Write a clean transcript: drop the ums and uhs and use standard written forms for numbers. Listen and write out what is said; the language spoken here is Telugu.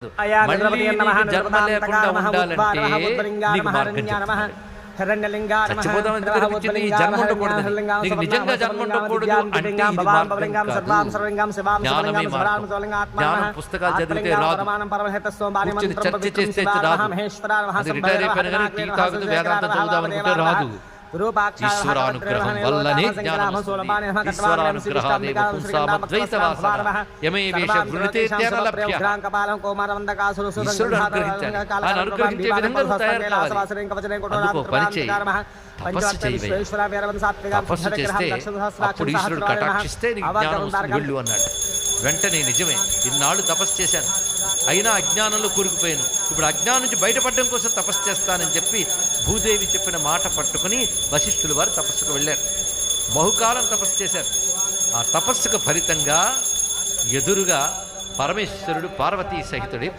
మళ్ళీ జన్మ లేకుండా ఉండాలంటే నీకు మార్గం చెప్తున్నాడు. చచ్చిపోదామని ఈ జన్మ ఉండకూడదు, నీకు నిజంగా జన్మ ఉండకూడదు అంటే ఇది మార్గం కాదు, జ్ఞానమే మార్గం. జ్ఞానం పుస్తకాలు చదివితే రాదు, కూర్చుని చర్చ చేస్తే రాదు, అది రిటైర్ అయిపోయినా కానీ టీ తాగుతూ వేదాంతం చదువుదామనుకుంటే రాదు. ఈశ్వరానుగ్రహం వల్లనే జ్ఞానం వస్తుంది. ఈశ్వరానుగ్రహాదేవ పుంసామద్వైతవాసన యమే వేష వృణితే తేన లభ్య. ఈశ్వరుడు అనుగ్రహించాలి, ఆయన అనుగ్రహించే విధంగా నువ్వు తయారు కావాలి. అందుకో పని చేయి, తపస్సు చేయవే. తపస్సు చేస్తే అప్పుడు ఈశ్వరుడు కటాక్షిస్తే నీకు జ్ఞానం వస్తుంది, వెళ్ళు అన్నాడు. వెంటనే నిజమే, ఇన్నాళ్ళు తపస్సు చేశాను, అయినా అజ్ఞానంలో కూరుకుపోయాను, ఇప్పుడు అజ్ఞానం నుంచి బయటపడడం కోసం తపస్సు చేస్తానని చెప్పి భూదేవి చెప్పిన మాట పట్టుకుని వశిష్ఠుల వారు తపస్సుకు వెళ్ళారు. బహుకాలం తపస్సు చేశారు. ఆ తపస్సుకు ఫలితంగా ఎదురుగా పరమేశ్వరుడు పార్వతీ సహితుడే